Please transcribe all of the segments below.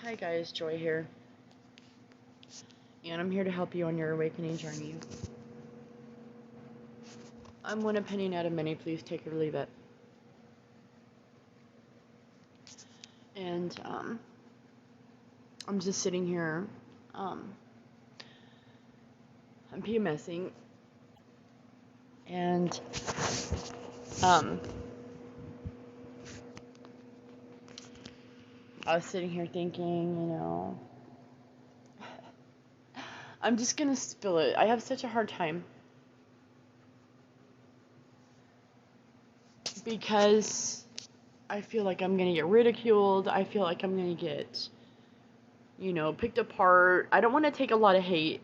Hi guys, Joy here, and I'm here to help you on your awakening journey. I'm one opinion out of many, please take it or leave it. And I'm just sitting here, I'm PMSing, and I was sitting here thinking, I'm just gonna spill it. I have such a hard time because I feel like I'm gonna get ridiculed. I feel like I'm gonna get, picked apart. I don't want to take a lot of hate.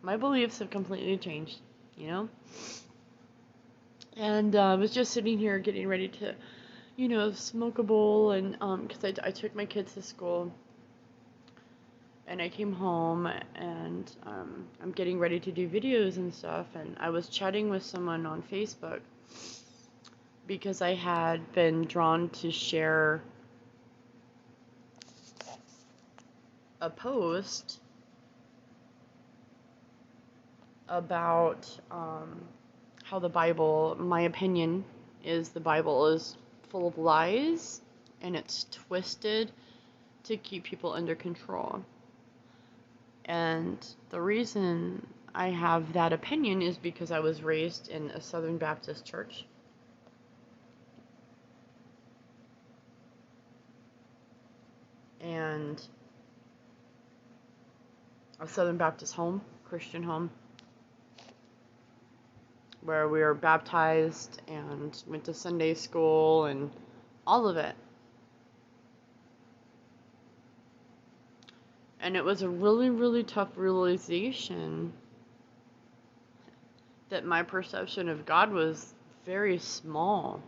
My beliefs have completely changed, And I was just sitting here getting ready to, smoke a bowl, and because I took my kids to school, and I came home, and I'm getting ready to do videos and stuff, and I was chatting with someone on Facebook because I had been drawn to share a post about how the Bible, my opinion is the Bible is full of lies and it's twisted to keep people under control. And the reason I have that opinion is because I was raised in a Southern Baptist church. And a Southern Baptist home, Christian home, where we were baptized and went to Sunday school and all of it. And it was a really, really tough realization that my perception of God was very small.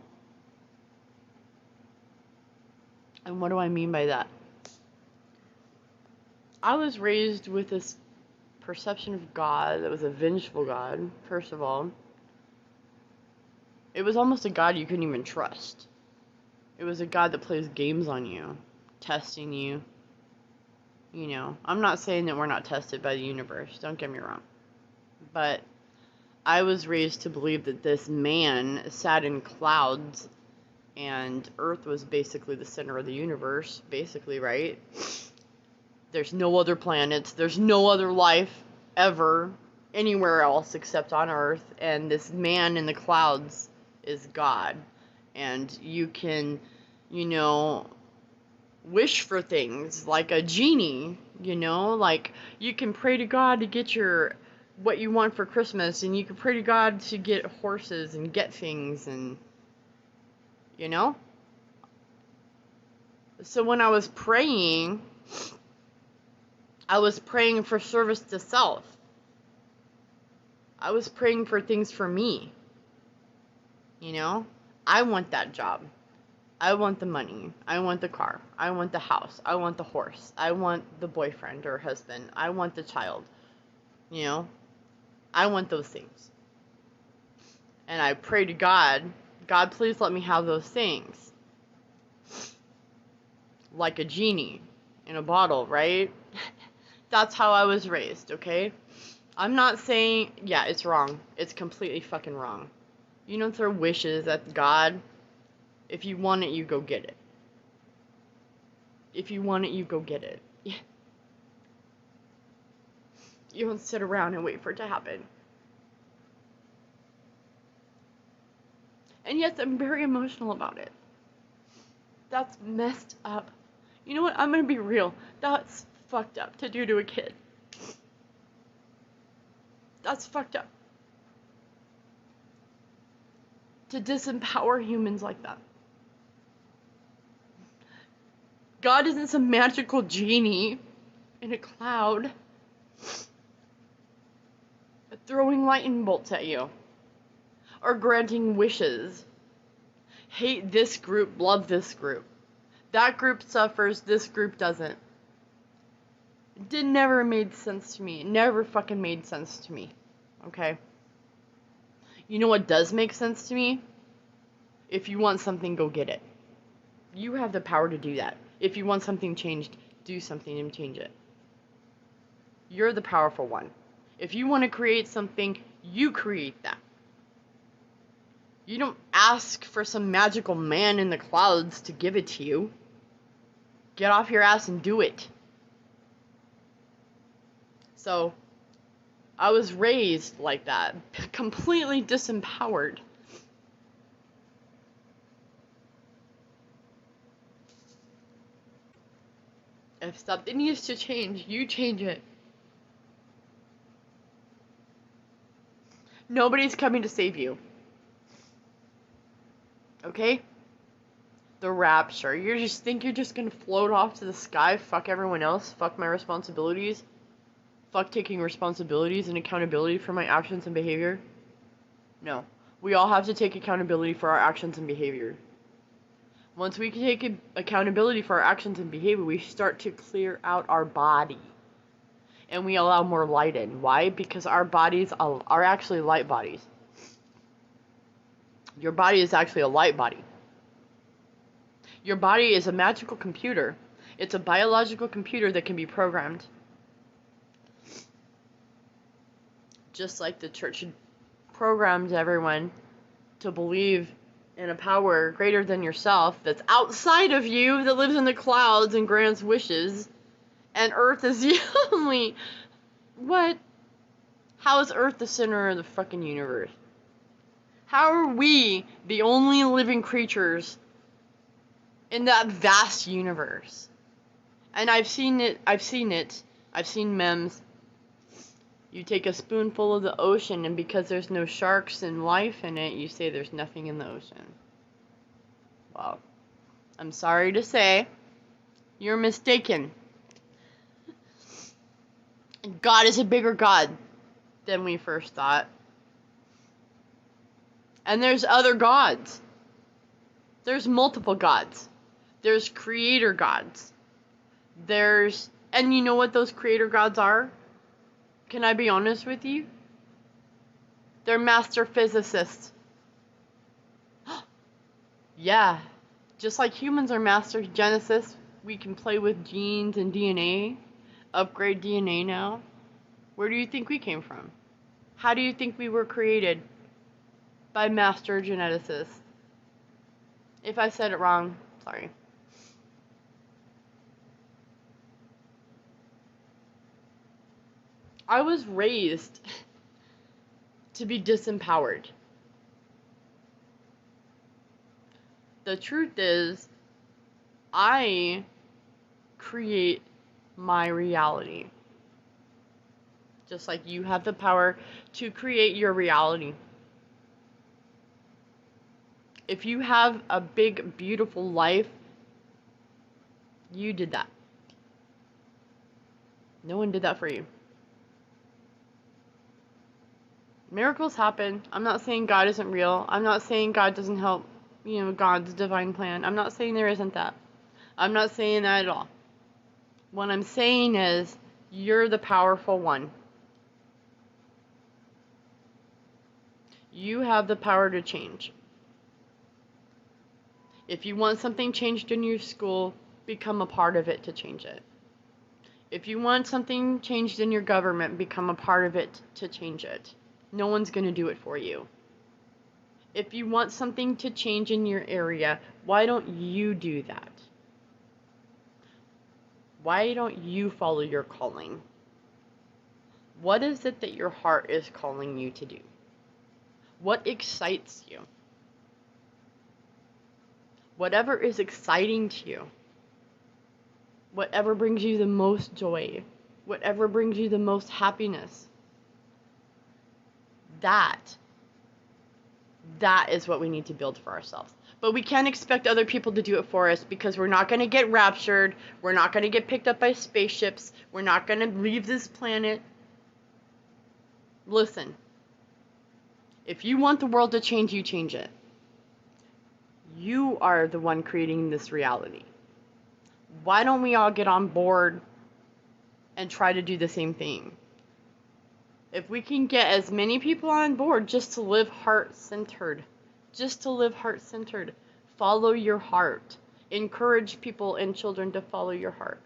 And what do I mean by that? I was raised with this perception of God that was a vengeful God, first of all. It was almost a God you couldn't even trust. It was a God that plays games on you, testing you. I'm not saying that we're not tested by the universe, don't get me wrong. But I was raised to believe that this man sat in clouds and Earth was basically the center of the universe, basically, right? There's no other planets, there's no other life ever anywhere else except on Earth, and this man in the clouds is God. And you can, wish for things like a genie, like you can pray to God to get what you want for Christmas, and you can pray to God to get horses and get things, and so when I was praying for service to self. I was praying for things for me. I want that job. I want the money. I want the car. I want the house. I want the horse. I want the boyfriend or husband. I want the child. I want those things. And I pray to God, God, please let me have those things. Like a genie in a bottle, right? That's how I was raised, okay? I'm not saying, yeah, it's wrong. It's completely fucking wrong. You don't throw wishes at God. If you want it, you go get it. If you want it, you go get it. You don't sit around and wait for it to happen. And yes, I'm very emotional about it. That's messed up. You know what? I'm gonna be real. That's fucked up to do to a kid. That's fucked up. To disempower humans like that. God isn't some magical genie in a cloud throwing lightning bolts at you or granting wishes. Hate this group, love this group. That group suffers, this group doesn't. It never made sense to me. It never fucking made sense to me. Okay? You know what does make sense to me? If you want something, go get it. You have the power to do that. If you want something changed, do something and change it. You're the powerful one. If you want to create something, you create that. You don't ask for some magical man in the clouds to give it to you. Get off your ass and do it. So, I was raised like that, completely disempowered. If something needs to change, you change it. Nobody's coming to save you. Okay? The rapture. You just think you're just gonna float off to the sky, fuck everyone else, fuck my responsibilities, fuck taking responsibilities and accountability for my actions and behavior? No. We all have to take accountability for our actions and behavior. Once we can take accountability for our actions and behavior, we start to clear out our body. And we allow more light in. Why? Because our bodies are actually light bodies. Your body is actually a light body. Your body is a magical computer. It's a biological computer that can be programmed. Just like the church programmed everyone to believe in a power greater than yourself that's outside of you, that lives in the clouds and grants wishes, and Earth is the only... What? How is Earth the center of the fucking universe? How are we the only living creatures in that vast universe? And I've seen memes. You take a spoonful of the ocean, and because there's no sharks and life in it, you say there's nothing in the ocean. Well, I'm sorry to say, you're mistaken. God is a bigger God than we first thought. And there's other gods. There's multiple gods. There's creator gods. And you know what those creator gods are? Can I be honest with you? They're master physicists. Yeah. Just like humans are master geneticists, we can play with genes and DNA. Upgrade DNA now. Where do you think we came from? How do you think we were created? By master geneticists. If I said it wrong, sorry. I was raised to be disempowered. The truth is, I create my reality. Just like you have the power to create your reality. If you have a big, beautiful life, you did that. No one did that for you. Miracles happen. I'm not saying God isn't real. I'm not saying God doesn't help, God's divine plan. I'm not saying there isn't that. I'm not saying that at all. What I'm saying is, you're the powerful one. You have the power to change. If you want something changed in your school, become a part of it to change it. If you want something changed in your government, become a part of it to change it. No one's going to do it for you. If you want something to change in your area, why don't you do that? Why don't you follow your calling? What is it that your heart is calling you to do? What excites you? Whatever is exciting to you. Whatever brings you the most joy. Whatever brings you the most happiness. That is what we need to build for ourselves. But we can't expect other people to do it for us, because we're not going to get raptured. We're not going to get picked up by spaceships. We're not going to leave this planet. Listen. If you want the world to change, you change it. You are the one creating this reality. Why don't we all get on board and try to do the same thing? If we can get as many people on board just to live heart-centered, follow your heart. Encourage people and children to follow your heart.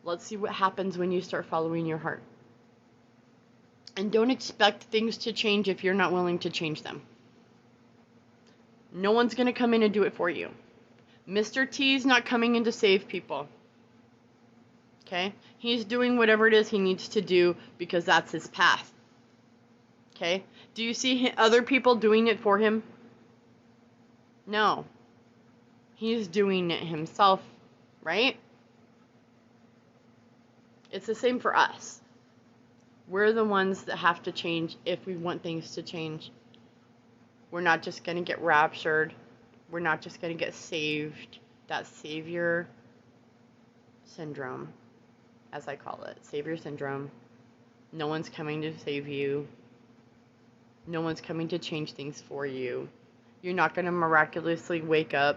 Let's see what happens when you start following your heart. And don't expect things to change if you're not willing to change them. No one's going to come in and do it for you. Mr. T's not coming in to save people. Okay? He's doing whatever it is he needs to do because that's his path. Okay? Do you see other people doing it for him? No. He's doing it himself, right? It's the same for us. We're the ones that have to change if we want things to change. We're not just going to get raptured. We're not just going to get saved. That savior syndrome, as I call it. Savior syndrome. No one's coming to save you. No one's coming to change things for you. You're not going to miraculously wake up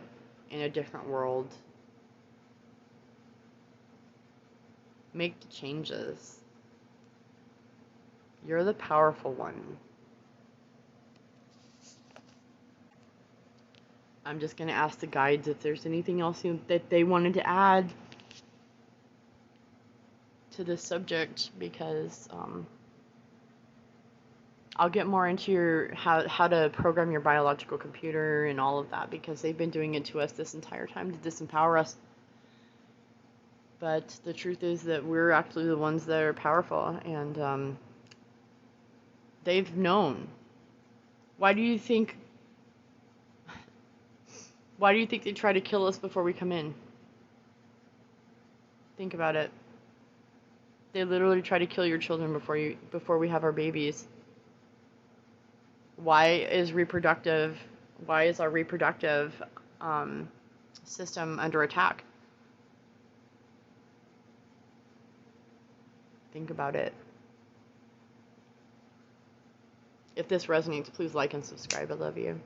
in a different world. Make the changes. You're the powerful one. I'm just going to ask the guides if there's anything else that they wanted to add to this subject, because I'll get more into your how to program your biological computer and all of that, because they've been doing it to us this entire time to disempower us. But the truth is that we're actually the ones that are powerful, and they've known. Why do you think they try to kill us before we come in? Think about it. They literally try to kill your children before we have our babies. Why is our reproductive system under attack? Think about it. If this resonates, please like and subscribe. I love you.